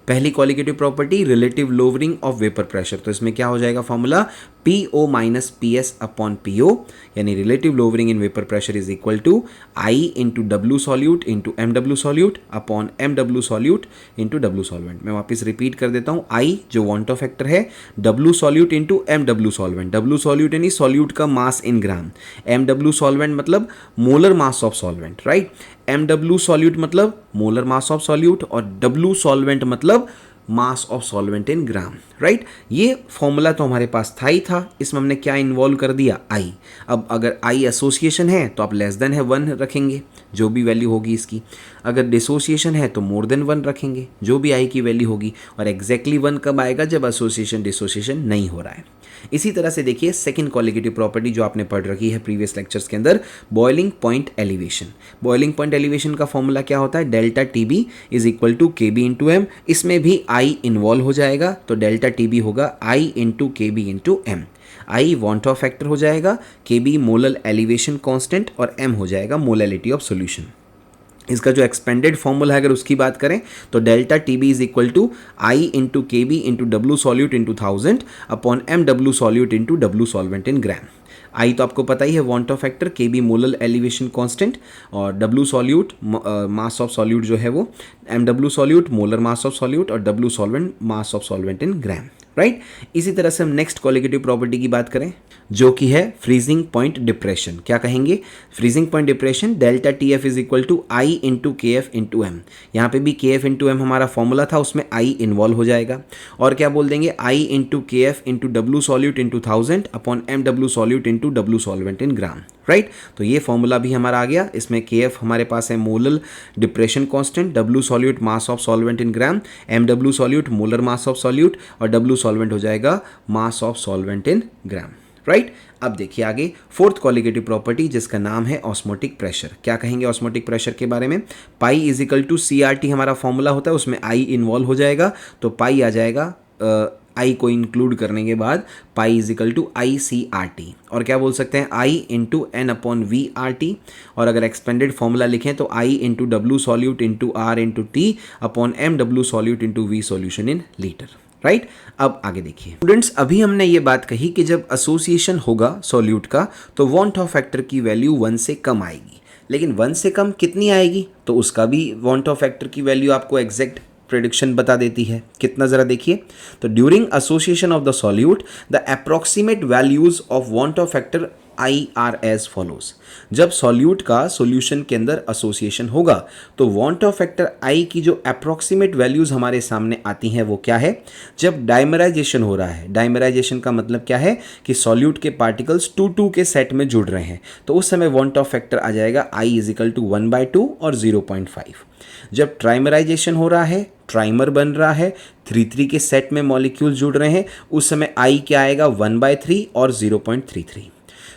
Speaker 1: पहली colligative property relative lowering of vapour pressure, तो इसमें क्या हो जाएगा formula? PO minus PS upon PO, यानी relative lowering in vapour pressure is equal to I into W solute into MW solute upon MW solute into W solvent. मैं वापस repeat कर देता हूँ, I जो वांटो फैक्टर है, W solute into MW solvent. W solute यानी solute का मास इन ग्राम, MW सॉल्वेंट मतलब molar mass of solvent, right. MW solute मतलब मोलर मास ऑफ सॉल्यूट और W सॉल्वेंट मतलब मास of solvent in gram, right. ये फॉर्मूला तो हमारे पास था ही था, इसमें हमने क्या इन्वॉल्व कर दिया, आई। अब अगर आई एसोसिएशन है तो आप लेस देन है 1 रखेंगे, जो भी वैल्यू होगी इसकी। अगर डिसोसिएशन है तो मोर देन 1 रखेंगे, जो भी आई की वैल्यू होगी। और एग्जैक्टली 1 कब आएगा, जब एसोसिएशन डिसोसिएशन नहीं हो रहा है। इसी तरह से देखिए सेकंड कॉलिगेटिव प्रॉपर्टी जो आपने पढ़ रखी है प्रीवियस लेक्चर्स के अंदर, boiling point elevation. Boiling point elevation का फॉर्मूला क्या होता है, delta TB is equal to KB into M. इसमें भी आई इन्वॉल्व हो जाएगा, तो डेल्टा टीबी होगा आई इंटू केबी इंटू एम। आई वांटो फैक्टर हो जाएगा, केबी मोलर एलिवेशन कांस्टेंट और एम हो जाएगा मोलैलिटी ऑफ सॉल्यूशन। इसका जो एक्सपेंडेड फॉर्मूला है अगर उसकी बात करें तो delta T B is equal to I into K B into W solute into 1000 upon M W solute into W solvent in gram. I तो आपको पता ही है van't Hoff factor, K B molar elevation constant और W solute mass of solute जो है वो, M W solute molar mass of solute और W solvent mass of solvent in gram, right. इसी तरह से हम नेक्स्ट कॉलिगेटिव प्रॉपर्टी की बात करें जो कि है फ्रीजिंग पॉइंट डिप्रेशन। क्या कहेंगे, freezing point depression delta T F is equal to I into K F into M. यहाँ पे भी के एफ इंटू एम हमारा फॉर्मूला था, उसमें आई इन्वॉल्व हो जाएगा। और क्या बोल देंगे, I into K F into W solute into 1000 upon M W solute into W solvent in gram, right. तो ये फॉर्मूला भी हमारा आ गया। इसमें के एफ हमारे पास है molar depression constant, W solute mass of solvent in gram, M W solute molar mass of solute और डब्ल्यू सॉल्वेंट हो जाएगा mass of solvent in gram, right. अब देखिए आगे फोर्थ कॉलिगेटिव प्रॉपर्टी जिसका नाम है ऑस्मोटिक प्रेशर। क्या कहेंगे ऑस्मोटिक प्रेशर के बारे में, pi is equal to C R T हमारा फॉर्मूला होता है, उसमें आई इन्वॉल्व हो जाएगा, तो पाई आ जाएगा आई को इंक्लूड करने के बाद pi is equal to i C R T. और क्या बोल सकते हैं, i into n upon V R T. और अगर एक्सपेंडेड फॉर्मूला लिखें तो i into W solute into R into T upon M W solute into V solution in litre, right. अब आगे देखिए स्टूडेंट्स, अभी हमने ये बात कही कि जब एसोसिएशन होगा सॉल्यूट का तो वांटो फैक्टर की वैल्यू 1 से कम आएगी। लेकिन 1 से कम कितनी आएगी, तो उसका भी वांटो फैक्टर की वैल्यू आपको एग्जैक्ट प्रेडिक्शन बता देती है। कितना जरा देखिए, तो during association of the solute the approximate values of van't Hoff factor i are as follows. जब सॉल्यूट का सॉल्यूशन के अंदर एसोसिएशन होगा तो वांटो फैक्टर आई की जो अप्रोक्सीमेट वैल्यूज हमारे सामने आती हैं वो क्या है, जब डाइमराइजेशन हो रहा है। डाइमराइजेशन का मतलब क्या है कि सॉल्यूट के पार्टिकल्स 2-2 के सेट में जुड़ रहे हैं, तो उस समय वांटो फैक्टर आ जाएगा आई इज इक्वल टू 1/2 और 0.5। जब ट्राइमराइजेशन हो रहा है, ट्राइमर बन रहा है, 3-3 के सेट में मॉलिक्यूल जुड़ रहे हैं, उस समय आई क्या आएगा 1/3 और 0.33।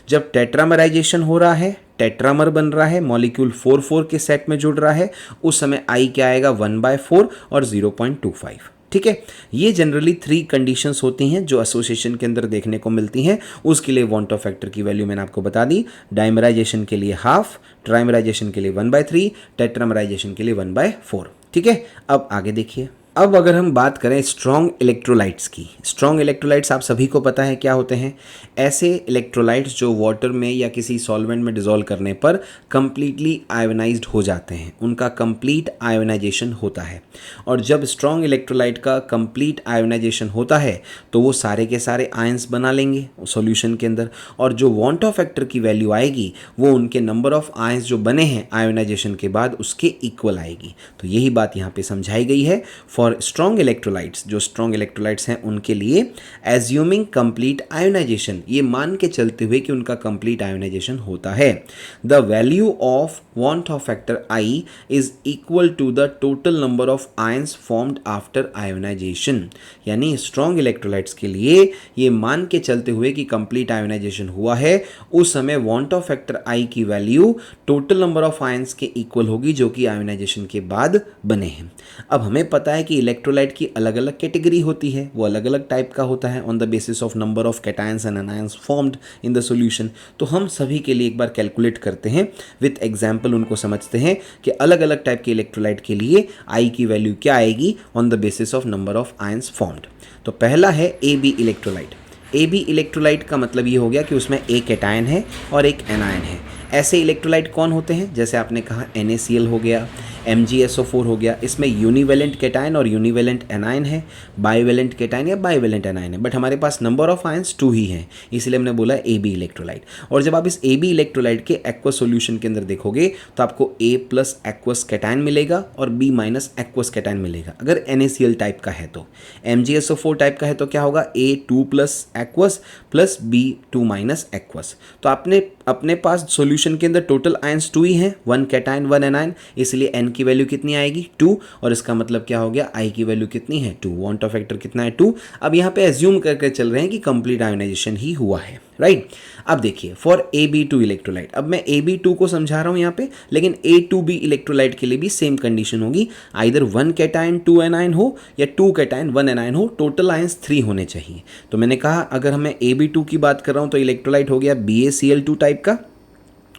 Speaker 1: जब टेट्रामराइजेशन हो रहा है, टेट्रामर बन रहा है, मॉलिक्यूल 4-4 के सेट में जुड़ रहा है, उस समय आई क्या आएगा 1/4 और 0.25, ठीक है। ये जनरली 3 कंडीशंस होती हैं जो एसोसिएशन के अंदर देखने को मिलती हैं। उसके लिए वांटो फैक्टर की वैल्यू मैंने आपको बता दी, डाइमराइजेशन के लिए हाफ, ट्राइमराइजेशन के लिए 1/3, टेट्रामराइजेशन के लिए 1/4, ठीक है। अब आगे देखिए, अब अगर हम बात करें स्ट्रॉन्ग इलेक्ट्रोलाइट्स की, स्ट्रॉन्ग इलेक्ट्रोलाइट्स आप सभी को पता है क्या होते हैं, ऐसे इलेक्ट्रोलाइट्स जो वाटर में या किसी सॉल्वेंट में डिसॉल्व करने पर कंप्लीटली आयोनाइज्ड हो जाते हैं, उनका कंप्लीट आयोनाइजेशन होता है। और जब स्ट्रॉन्ग इलेक्ट्रोलाइट का कंप्लीट आयोनाइजेशन होता है तो वो सारे के सारे आयंस बना लेंगे सॉल्यूशन के अंदर, और जो वांटो फैक्टर की वैल्यू आएगी वो उनके नंबर ऑफ आयंस जो बने हैं आयोनाइजेशन के बाद उसके इक्वल आएगी। तो यही बात यहाँ पे समझाई गई है। फॉर स्ट्रॉन्ग इलेक्ट्रोलाइट्स, जो स्ट्रॉन्ग इलेक्ट्रोलाइट्स हैं उनके लिए एज्यूमिंग कंप्लीट आयोनाइजेशन, ये मान के चलते हुए कि उनका कंप्लीट आयोनाइजेशन होता है, the value of van't Hoff factor I is equal to the total number of ions formed after ionisation. यानी स्ट्रॉन्ग इलेक्ट्रोलाइट्स के लिए ये मान के चलते हुए कि कंप्लीट आयोनाइजेशन हुआ है, उस समय वांटो फैक्टर आई की value total number of ions के इक्वल होगी जो कि आयोनाइजेशन के बाद बने हैं। अब हमें पता है कि इलेक्ट्रोलाइट की अलग अलग कैटेगरी होती है, वो अलग अलग टाइप का होता है on the basis of number of cations and anions formed in the solution. तो हम सभी के लिए एक बार कैलकुलेट करते हैं विथ एग्जांपल, उनको समझते हैं कि अलग अलग टाइप के इलेक्ट्रोलाइट के लिए आई की वैल्यू क्या आएगी on the basis of number of ions formed. तो पहला है AB electrolyte. A B electrolyte का मतलब ये हो गया कि उसमें एक कैटायन है और एक एनायन है। ऐसे इलेक्ट्रोलाइट कौन होते हैं, जैसे आपने कहा NaCl हो गया, MgSO4 हो गया, इसमें यूनिवेलेंट कैटायन और यूनिवेलेंट एनायन है, बाइवेलेंट कैटायन या बाइवेलेंट एनायन है, बट हमारे पास नंबर ऑफ आयंस 2 ही हैं, इसलिए हमने बोला AB इलेक्ट्रोलाइट। और जब आप इस AB इलेक्ट्रोलाइट के एक्वस सॉल्यूशन के अंदर देखोगे तो आपको A प्लस एक्वस कैटायन मिलेगा और B माइनस एक्वस कैटायन मिलेगा अगर NaCl टाइप का है तो। MgSO4 टाइप का है तो क्या होगा, A2 plus aqueous plus B2 minus aqueous. तो आपने अपने पास सॉल्यूशन के अंदर टोटल आयंस 2 ही हैं, 1 कैटायन 1 एनायन, इसलिए N की वैल्यू कितनी आएगी 2, और इसका मतलब क्या हो गया, I की वैल्यू कितनी है 2, वांट ऑफ फैक्टर कितना है 2। अब यहाँ पे एज्यूम करके चल रहे हैं कि कंप्लीट आयोनाइजेशन ही हुआ है, राइट। अब देखिए फॉर AB2 इलेक्ट्रोलाइट, अब मैं AB2 को समझा रहा हूँ यहाँ पे, लेकिन A2B इलेक्ट्रोलाइट के लिए भी सेम कंडीशन होगी, आइदर 1 कैटायन 2 एनायन हो या 2 कैटायन 1 एनायन हो, टोटल आयंस 3 होने चाहिए। तो मैंने कहा अगर मैं AB2 की बात कर रहा हूँ तो इलेक्ट्रोलाइट हो गया BaCl2 टाइप का,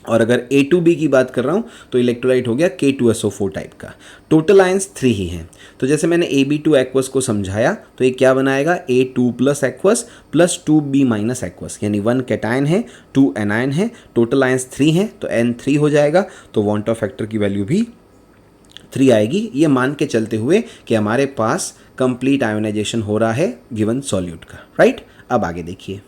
Speaker 1: और अगर A2B की बात कर रहा हूँ तो इलेक्ट्रोलाइट हो गया K2SO4 टाइप का। टोटल आयंस 3 ही हैं। तो जैसे मैंने AB2 एक्वस को समझाया तो ये क्या बनाएगा, A2 plus aqueous plus 2B minus aqueous, यानी 1 कैटायन है 2 एनायन है, टोटल आयंस 3 हैं तो N 3 हो जाएगा, तो वांट ऑफ फैक्टर की वैल्यू भी 3 आएगी, ये मान के चलते हुए कि हमारे पास कंप्लीट आयोनाइजेशन हो रहा है गिवन सॉल्यूट का, राइट। अब आगे देखिए,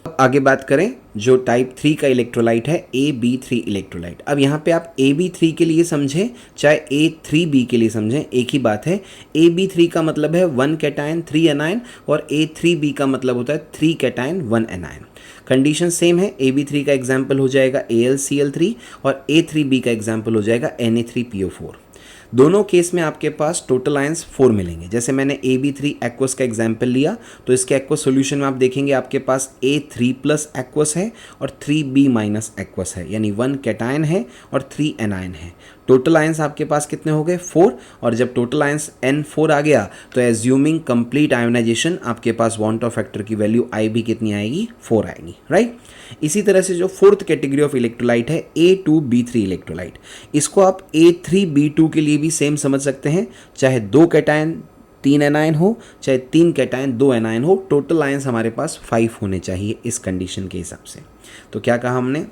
Speaker 1: आगे बात करें जो टाइप 3 का इलेक्ट्रोलाइट है AB3 इलेक्ट्रोलाइट। अब यहाँ पे आप AB3 के लिए समझें चाहे A3B के लिए समझें, एक ही बात है। AB3 का मतलब है 1 कैटायन 3 एनायन और A3B का मतलब होता है 3 कैटायन 1 एनायन। कंडीशन सेम है, AB3 का एग्जाम्पल हो जाएगा AlCl3 और A3B का एग्जाम्पल हो जाएगा Na3PO4। दोनों केस में आपके पास टोटल आयंस 4 मिलेंगे। जैसे मैंने AB3 एक्वस का एग्जाम्पल लिया तो इसके एक्वस सॉल्यूशन में आप देखेंगे आपके पास A3 प्लस एक्वस है और 3B माइनस एक्वस है, यानी 1 कैटायन है और 3 एनायन है। टोटल आयंस आपके पास कितने हो गए 4, और जब टोटल आयंस N4 आ गया तो एज्यूमिंग कंप्लीट आयोनाइजेशन आपके पास वांट ऑफ फैक्टर की वैल्यू I भी कितनी आएगी 4 आएगी, राइट। इसी तरह से जो फोर्थ कैटेगरी ऑफ इलेक्ट्रोलाइट है A2B3 इलेक्ट्रोलाइट, इसको आप A3B2 के लिए भी सेम समझ सकते हैं, चाहे 2 कैटायन 3 एनायन हो चाहे 3 कैटायन 2 एनायन हो, टोटल आयंस हमारे पास 5 होने चाहिए इस कंडीशन के हिसाब से। तो क्या कहा हमने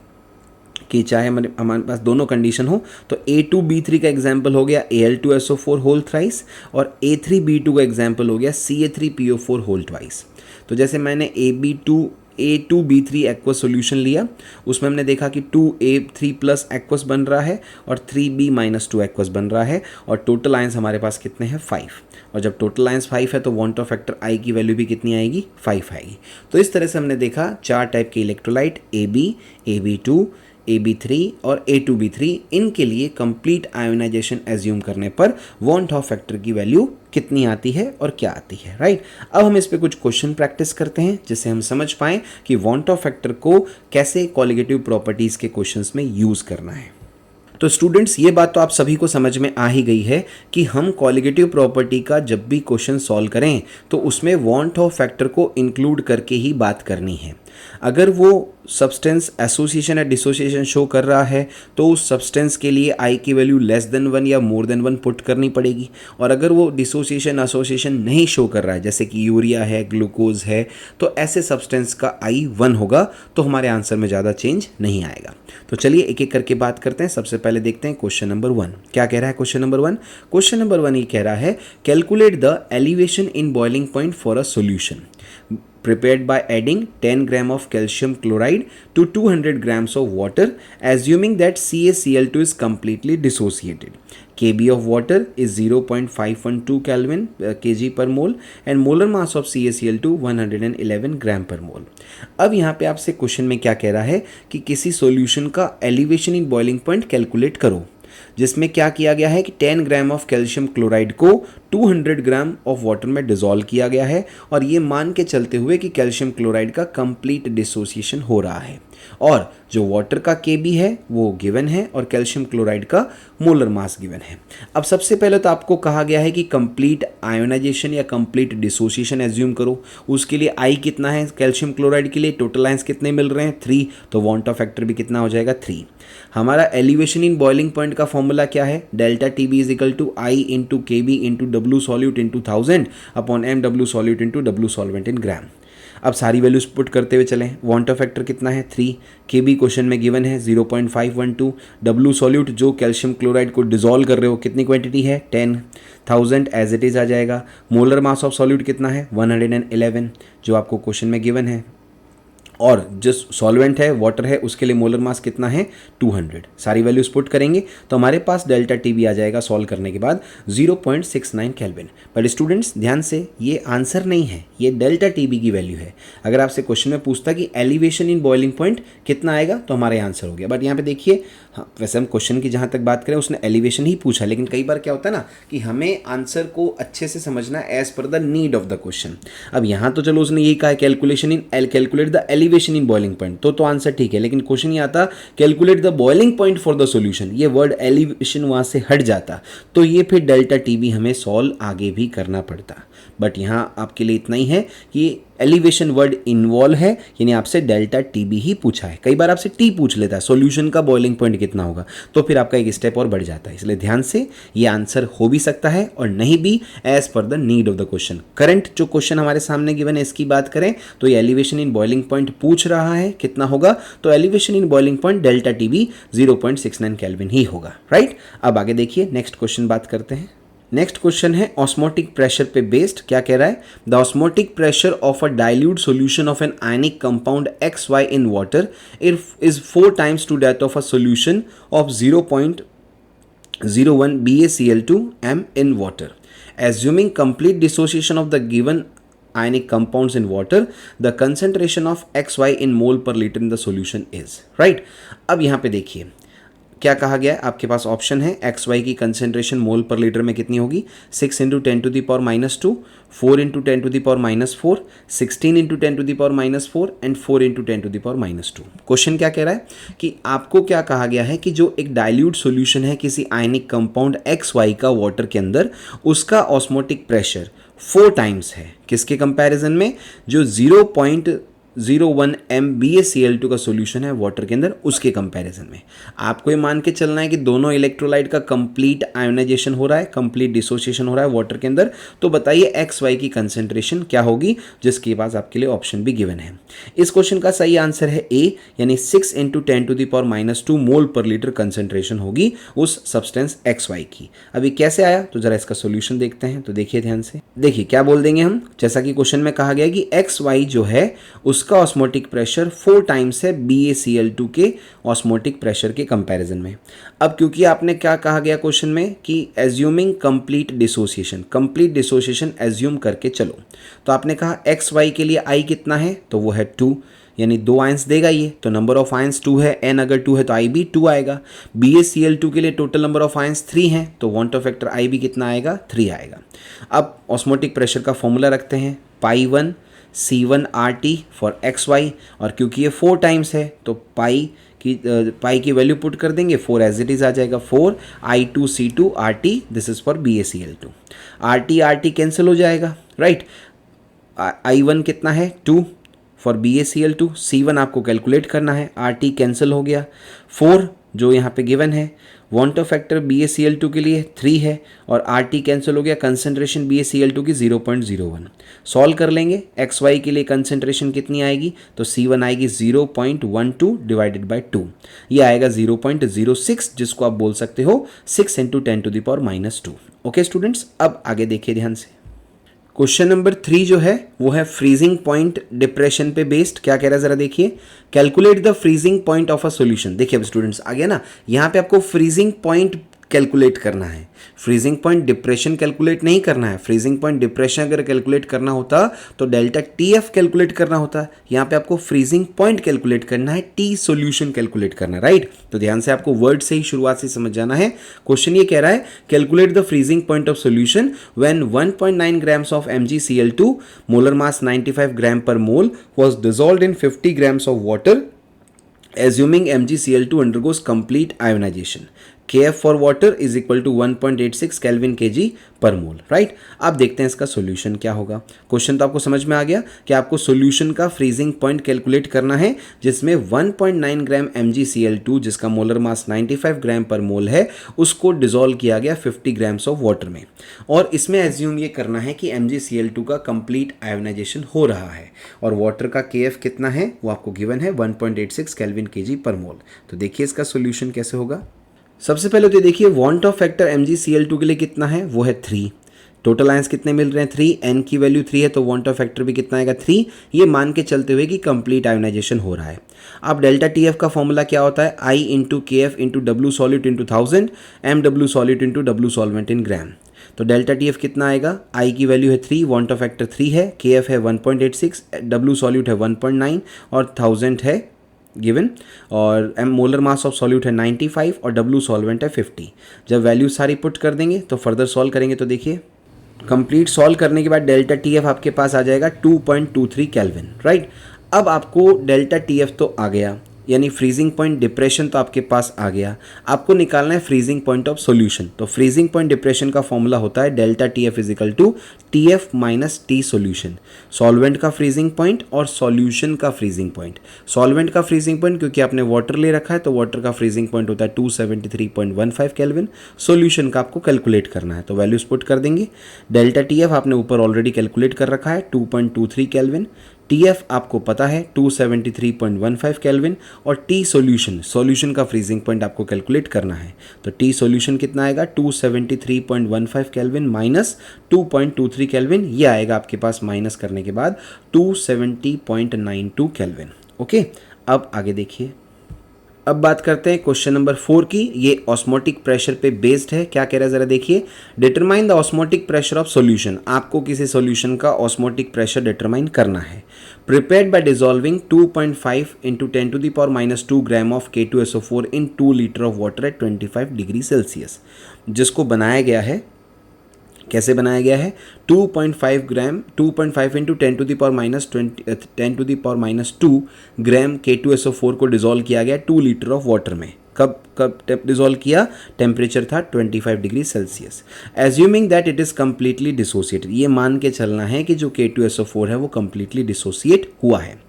Speaker 1: कि चाहे हमारे पास दोनों कंडीशन हो, तो A2B3 का एग्जाम्पल हो गया Al2SO4 होल थ्राइस और A3B2 का एग्जाम्पल हो गया Ca3PO4 होल ट्वाइस। तो जैसे मैंने A2B3 एक्वस सॉल्यूशन लिया, उसमें हमने देखा कि 2A3 प्लस एक्वस बन रहा है और 3B माइनस 2 एक्वस बन रहा है, और टोटल आयंस हमारे पास कितने हैं 5, और जब टोटल आयंस 5 है तो वांट ऑफ फैक्टर I की वैल्यू भी कितनी आएगी 5 आएगी। तो इस तरह से हमने देखा 4 टाइप के इलेक्ट्रोलाइट AB, AB2, AB3 और A2B3, इनके लिए कंप्लीट आयोनाइजेशन एज्यूम करने पर वांट ऑफ फैक्टर की वैल्यू कितनी आती है और क्या आती है, राइट। अब हम इस पे कुछ क्वेश्चन प्रैक्टिस करते हैं जिससे हम समझ पाएं कि वांट ऑफ फैक्टर को कैसे कॉलिगेटिव प्रॉपर्टीज के क्वेश्चंस में यूज करना है। तो स्टूडेंट्स, ये बात तो आप सभी को समझ में आ ही गई है कि हम कॉलिगेटिव प्रॉपर्टी का जब भी क्वेश्चन सॉल्व करें तो उसमें वांट ऑफ फैक्टर को इंक्लूड करके ही बात करनी है। अगर वो सब्सटेंस एसोसिएशन या डिसोसिएशन शो कर रहा है तो उस सब्सटेंस के लिए I की वैल्यू लेस देन 1 या मोर देन 1 पुट करनी पड़ेगी, और अगर वो डिसोसिएशन एसोसिएशन नहीं शो कर रहा है, जैसे कि यूरिया है, ग्लूकोज है, तो ऐसे सब्सटेंस का I 1 होगा, तो हमारे आंसर में ज़्यादा चेंज नहीं आएगा। तो चलिए एक एक करके बात करते हैं। सबसे पहले देखते हैं क्वेश्चन नंबर 1 क्या कह रहा है। क्वेश्चन नंबर 1 ये कह रहा है calculate the elevation in boiling point for a solution prepared by adding 10 gram of calcium chloride to 200 grams of water, assuming that CaCl2 is completely dissociated. Kb of water is 0.512 Kelvin kg per mole and molar mass of CaCl2 111 gram per mole. अब यहाँ पे आपसे question में क्या कह रहा है कि किसी सॉल्यूशन का elevation in boiling point calculate करो, जिसमें क्या किया गया है कि 10 ग्राम ऑफ कैल्शियम क्लोराइड को 200 ग्राम ऑफ वाटर में डिसॉल्व किया गया है, और ये मान के चलते हुए कि कैल्शियम क्लोराइड का कंप्लीट डिसोसिएशन हो रहा है, और जो वाटर का Kb है वो गिवन है और कैल्शियम क्लोराइड का मोलर मास गिवन है। अब सबसे पहले तो आपको कहा गया है कि कंप्लीट आयोनाइजेशन या कंप्लीट डिसोसिएशन एज्यूम करो। उसके लिए I कितना है कैल्शियम क्लोराइड के लिए, टोटल आयंस कितने मिल रहे हैं 3, तो वांट ऑफ फैक्टर भी कितना हो जाएगा 3। हमारा एलिवेशन इन बॉइलिंग पॉइंट का फॉर्मूला क्या है, delta TB is equal to I into KB into W solute into 1000 upon MW solute into W solvent in gram. अब सारी वैल्यूज पुट करते हुए चलें। वाटर फैक्टर कितना है 3, Kb क्वेश्चन में गिवन है 0.512, W सॉल्यूट जो कैल्शियम क्लोराइड को डिजोल्व कर रहे हो कितनी क्वांटिटी है 10,000 एज इट इज़ आ जाएगा। मोलर मास ऑफ सॉल्यूट कितना है 111 जो आपको क्वेश्चन में गिवन है, और जो सॉल्वेंट है वाटर है उसके लिए मोलर मास कितना है 200। सारी वैल्यूज पुट करेंगे तो हमारे पास डेल्टा टी भी आ जाएगा सॉल्व करने के बाद 0.69 केल्विन। बट स्टूडेंट्स ध्यान से, ये आंसर नहीं है, ये डेल्टा टी बी की वैल्यू है। अगर आपसे क्वेश्चन में पूछता कि एलिवेशन इन बॉइलिंग पॉइंट कितना आएगा तो हमारा आंसर हो गया। बट यहाँ पे देखिए, हाँ वैसे हम क्वेश्चन की जहाँ तक बात करें उसने एलिवेशन ही पूछा, लेकिन कई बार क्या होता है ना कि हमें आंसर को अच्छे से समझना as per the need of the question. अब यहाँ तो चलो उसने यही कहा है calculate the elevation in boiling point, तो आंसर ठीक है, लेकिन क्वेश्चन ये आता calculate the boiling point for the solution, ये वर्ड एलिवेशन वहाँ से हट जाता तो ये फिर डेल्टा टी बी हमें सॉल्व आगे भी करना पड़ता। बट यहाँ आपके लिए इतना ही है कि एलिवेशन वर्ड इन्वॉल्व है, यानी आपसे डेल्टा टी बी ही पूछा है। कई बार आपसे टी पूछ लेता है सॉल्यूशन का बॉइलिंग पॉइंट कितना होगा, तो फिर आपका एक स्टेप और बढ़ जाता है। इसलिए ध्यान से, ये आंसर हो भी सकता है और नहीं भी, as per the need of the question. Current जो क्वेश्चन हमारे सामने गिवन है इसकी बात करें तो ये एलिवेशन इन बॉइलिंग पॉइंट पूछ रहा है, कितना होगा, तो elevation in boiling point delta T B 0.69 kelvin ही होगा, राइट। अब आगे देखिए, नेक्स्ट क्वेश्चन बात करते हैं। नेक्स्ट क्वेश्चन है ऑस्मोटिक प्रेशर पे बेस्ड। क्या कह रहा है, the osmotic pressure of a dilute solution of an ionic compound XY in water is 4 times to that of a solution of 0.01 BaCl2M in water. Assuming complete dissociation of the given ionic compounds in water, the concentration of XY in mole per liter in the solution is, right। अब यहाँ पे देखिए क्या कहा गया है, आपके पास option है XY की कंसेंट्रेशन मोल पर लीटर में कितनी होगी 6 × 10⁻², 4 × 10⁻⁴, 16 × 10⁻⁴ एंड 4 × 10⁻²। क्वेश्चन क्या कह रहा है कि आपको क्या कहा गया है कि जो एक डाइल्यूट सॉल्यूशन है किसी आयनिक कंपाउंड XY का वाटर के अंदर, उसका ऑस्मोटिक प्रेशर 4 टाइम्स है किसके कंपैरिजन में, जो 0.01 MBaCl2 का सॉल्यूशन है वाटर के अंदर उसके कंपैरिजन में। आपको ये मान के चलना है कि दोनों इलेक्ट्रोलाइट का कंप्लीट आयोनाइजेशन हो रहा है, कंप्लीट डिसोसिएशन हो रहा है वाटर के अंदर। तो बताइए XY की कंसेंट्रेशन क्या होगी, जिसके पास आपके लिए ऑप्शन भी गिवन है। इस क्वेश्चन का सही आंसर है ए, यानी 6 × 10⁻² मोल पर लीटर कंसेंट्रेशन होगी उस सब्सटेंस XY की। अभी कैसे आया, तो जरा इसका सोल्यूशन देखते हैं। तो देखिए ध्यान से, देखिए क्या बोल देंगे हम, जैसा कि क्वेश्चन में कहा गया है कि XY जो है उसका ऑस्मोटिक प्रेशर 4 टाइम्स है BaCl2 के ऑस्मोटिक प्रेशर के कंपैरिजन में। अब क्योंकि आपने क्या कहा गया क्वेश्चन में कि एज्यूमिंग कंप्लीट डिसोसिएशन एज्यूम करके चलो, तो आपने कहा XY के लिए I कितना है, तो वो है 2, यानी 2 आयंस देगा ये, तो नंबर ऑफ आयंस 2 है, N अगर 2 है तो I भी 2 आएगा। BaCl2 के लिए टोटल नंबर ऑफ आयंस 3 हैं, तो वाटर फैक्टर I भी कितना आएगा 3 आएगा। अब ऑस्मोटिक प्रेशर का फॉर्मूला रखते हैं, π1 C1 RT फॉर XY, और क्योंकि ये 4 टाइम्स है तो पाई की वैल्यू पुट कर देंगे, 4 एज इट इज़ आ जाएगा, 4 I2 C2 RT, this is for BaCl2। RT cancel हो जाएगा, राइट। I1 कितना है 2 फॉर BaCl2, C1 आपको कैलकुलेट करना है, RT कैंसिल हो गया, 4 जो यहाँ पे गिवन है, वाटर फैक्टर BaCl2 के लिए 3 है और RT कैंसिल हो गया, कंसंट्रेशन BaCl2 की 0.01। सॉल्व कर लेंगे, XY के लिए कंसंट्रेशन कितनी आएगी, तो C1 आएगी 0.12 डिवाइडेड बाय 2, ये आएगा 0.06, जिसको आप बोल सकते हो 6 × 10⁻²। ओके स्टूडेंट्स, अब आगे देखिए ध्यान से। क्वेश्चन नंबर 3 जो है वो है फ्रीजिंग पॉइंट डिप्रेशन पे बेस्ड। क्या कह रहा है जरा देखिए, calculate the freezing point of a solution. देखिए अब स्टूडेंट्स आ गया ना, यहाँ पे आपको फ्रीजिंग पॉइंट कैलकुलेट करना है, फ्रीजिंग पॉइंट डिप्रेशन कैलकुलेट नहीं करना है। फ्रीजिंग पॉइंट डिप्रेशन अगर कैलकुलेट करना होता तो डेल्टा TF कैलकुलेट करना होता, यहाँ पे आपको फ्रीजिंग पॉइंट कैलकुलेट करना है, T सॉल्यूशन कैलकुलेट करना, राइट। तो ध्यान से आपको वर्ड से ही शुरुआत से समझ जाना है। क्वेश्चन ये कह रहा है calculate the freezing point of solution when 1.9 grams of MgCl2 molar mass 95 gram पर mole was dissolved in 50 grams of water assuming MgCl2 undergoes complete ionization। KF for water is equal to 1.86 kelvin kg पर मोल, right. अब देखते हैं इसका solution क्या होगा। Question तो आपको समझ में आ गया कि आपको सोल्यूशन का फ्रीजिंग पॉइंट कैलकुलेट करना है, जिसमें 1.9 ग्राम MgCl2 जिसका मोलर मास 95 ग्राम पर मोल है उसको डिसॉल्व किया गया 50 ग्राम्स ऑफ वाटर में, और इसमें एज्यूम ये करना है कि MgCl2 का कंप्लीट आयोनाइजेशन हो रहा है, और वाटर का KF कितना है वो आपको गिवन है 1.86 केल्विन kg पर मोल। तो देखिए इसका सोल्यूशन कैसे होगा। सबसे पहले तो देखिए वांट ऑफ फैक्टर MgCl2 के लिए कितना है, वो है 3। टोटल आयंस कितने मिल रहे हैं, 3। n की वैल्यू 3 है तो वांट ऑफ फैक्टर भी कितना आएगा, 3। ये मान के चलते हुए कि कंप्लीट आयोनाइजेशन हो रहा है। अब डेल्टा TF का फॉर्मूला क्या होता है, I into KF into W solute into 1000 MW solute into W solvent in gram. तो डेल्टा TF कितना आएगा, I की वैल्यू है 3, वांट ऑफ फैक्टर 3 है, KF है 1.86, डब्ल्यू सॉल्यूट है 1.9 और 1000 है गिवन, और मोलर मास ऑफ सॉल्यूट है 95 और डब्ल्यू सॉल्वेंट है 50। जब वैल्यू सारी पुट कर देंगे तो फर्दर सॉल्व करेंगे तो देखिए कंप्लीट सॉल्व करने के बाद डेल्टा TF आपके पास आ जाएगा 2.23 केल्विन, राइट। अब आपको डेल्टा TF तो आ गया, यानी फ्रीजिंग पॉइंट डिप्रेशन तो आपके पास आ गया, आपको निकालना है फ्रीजिंग पॉइंट ऑफ सॉल्यूशन। तो फ्रीजिंग पॉइंट डिप्रेशन का फॉर्मूला होता है delta TF is equal to TF minus T solution, solvent का फ्रीजिंग पॉइंट और सॉल्यूशन का फ्रीजिंग पॉइंट। सॉल्वेंट का फ्रीजिंग पॉइंट क्योंकि आपने वाटर ले रखा है तो वाटर का फ्रीजिंग पॉइंट होता है 273.15 केल्विन। सॉल्यूशन का आपको कैलकुलेट करना है तो वैल्यूज पुट कर देंगे। डेल्टा TF आपने ऊपर ऑलरेडी कैलकुलेट कर रखा है 2.23 केल्विन, TF आपको पता है 273.15 केल्विन, और T सॉल्यूशन का फ्रीजिंग पॉइंट आपको कैलकुलेट करना है। तो T सॉल्यूशन कितना आएगा 273.15 केल्विन माइनस 2.23 केल्विन, ये आएगा आपके पास माइनस करने के बाद 270.92 केल्विन। ओके, अब आगे देखिए। अब बात करते हैं क्वेश्चन नंबर 4 की। ये ऑस्मोटिक प्रेशर पे बेस्ड है। क्या कह रहा है जरा देखिए, determine the osmotic pressure of solution. आपको किसी सॉल्यूशन का ऑस्मोटिक प्रेशर डिटरमाइन करना है। Prepared by dissolving 2.5 into 10⁻²2 gram of K2SO4 in 2 litre of water at 25 degree Celsius. जिसको बनाया गया है, कैसे बनाया गया है, 2.5 इंटू 10⁻²2 ग्राम K2SO4 को डिसॉल्व किया गया 2 लीटर ऑफ वाटर में। कब डिसॉल्व किया, टेम्परेचर था 25 degree Celsius. Assuming that it is completely dissociated, ये मान के चलना है कि जो K2SO4 है वो कम्प्लीटली डिसोसिएट हुआ है।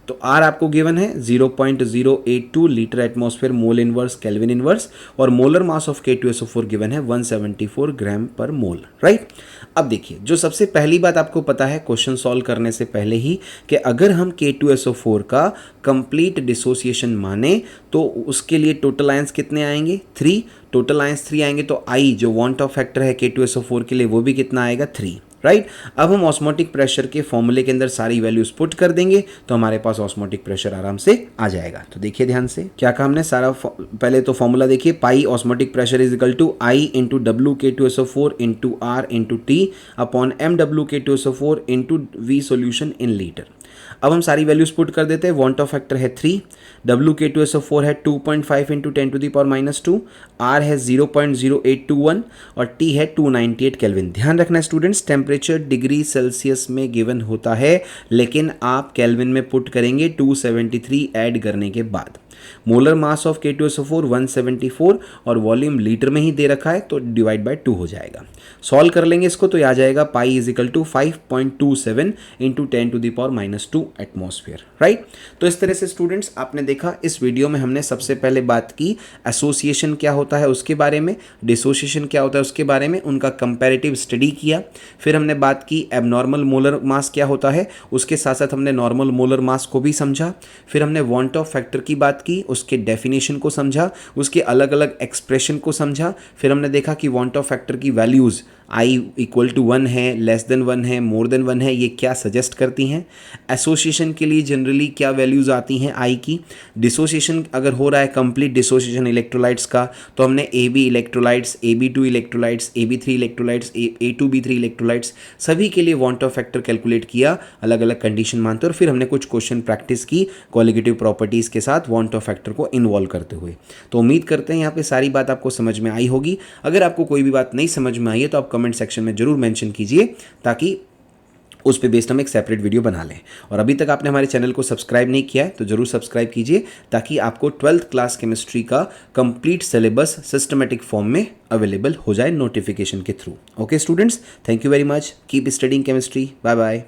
Speaker 1: तो R आपको गिवन है 0.082 litre atmosphere mole inverse kelvin inverse, और molar mass of K2SO4 given है 174 ग्राम पर मोल, राइट। अब देखिए, जो सबसे पहली बात आपको पता है क्वेश्चन सॉल्व करने से पहले ही, कि अगर हम K2SO4 का कंप्लीट डिसोसिएशन माने तो उसके लिए टोटल आयंस कितने आएंगे, 3। टोटल आयंस 3 आएंगे तो I जो वांट ऑफ फैक्टर है K2SO4 के लिए वो भी कितना आएगा, 3, राइट। अब हम ऑस्मोटिक प्रेशर के फॉर्मूले के अंदर सारी वैल्यूज पुट कर देंगे तो हमारे पास ऑस्मोटिक प्रेशर आराम से आ जाएगा। तो देखिए ध्यान से क्या कहा हमने, सारा पहले तो फॉर्मूला देखिए, pi osmotic pressure is equal to I into W K2SO4 into R into T upon MW K2SO4 into V solution in litre. अब हम सारी वैल्यूज पुट कर देते हैं। वांट ऑफ फैक्टर है 3, डब्ल्यू K2SO4 है 2.5 इंटू 10⁻², R है 0.0821 और T है 298 केल्विन। ध्यान रखना स्टूडेंट्स, टेम्परेचर डिग्री सेल्सियस में गिवन होता है, लेकिन आप केल्विन में पुट करेंगे 273 ऐड करने के बाद। मोलर मास ऑफ K2SO4 174 और वॉल्यूम लीटर में ही दे रखा है तो डिवाइड बाय 2 हो जाएगा। सॉल्व कर लेंगे इसको तो आ जाएगा pi is equal to 5.27 into 10⁻² atmosphere, right. तो इस तरह से स्टूडेंट्स आपने देखा, इस वीडियो में हमने सबसे पहले बात की एसोसिएशन क्या होता है उसके बारे में, डिसोसिएशन क्या होता है उसके बारे में, उनका कंपैरेटिव स्टडी किया। फिर हमने बात की एबनॉर्मल मोलर मास क्या होता है, उसके साथ साथ हमने नॉर्मल मोलर मास को भी समझा। फिर हमने वांट ऑफ फैक्टर की बात की, उसके डेफिनेशन को समझा, उसके अलग अलग एक्सप्रेशन को समझा। फिर हमने देखा कि वांट ऑफ फैक्टर की वैल्यूज़ I इक्वल टू 1 है, लेस देन 1 है, मोर देन 1 है, ये क्या सजेस्ट करती हैं। एसोसिएशन के लिए जनरली क्या वैल्यूज़ आती हैं I की। डिसोसिएशन अगर हो रहा है कंप्लीट डिसोसिएशन इलेक्ट्रोलाइट्स का, तो हमने AB electrolytes, AB2 electrolytes, AB3 electrolytes, A2B3 electrolytes सभी के लिए वांट ऑफ फैक्टर कैलकुलेट किया, अलग अलग कंडीशन मानते, और फिर हमने कुछ क्वेश्चन प्रैक्टिस की कोलिगेटिव प्रॉपर्टीज़ के साथ वांट ऑफ फैक्टर को इन्वॉल्व करते हुए। तो उम्मीद करते हैं यहाँ पे सारी बात आपको समझ में आई होगी। अगर आपको कोई भी बात नहीं समझ में आई है तो आप कमेंट सेक्शन में जरूर मेंशन कीजिए, ताकि उस पे बेस्ड हम एक सेपरेट वीडियो बना लें। और अभी तक आपने हमारे चैनल को सब्सक्राइब नहीं किया है तो जरूर सब्सक्राइब कीजिए, ताकि आपको 12th क्लास केमिस्ट्री का कंप्लीट सिलेबस सिस्टमेटिक फॉर्म में अवेलेबल हो जाए नोटिफिकेशन के through. Okay students, thank you very much, keep studying chemistry, bye bye.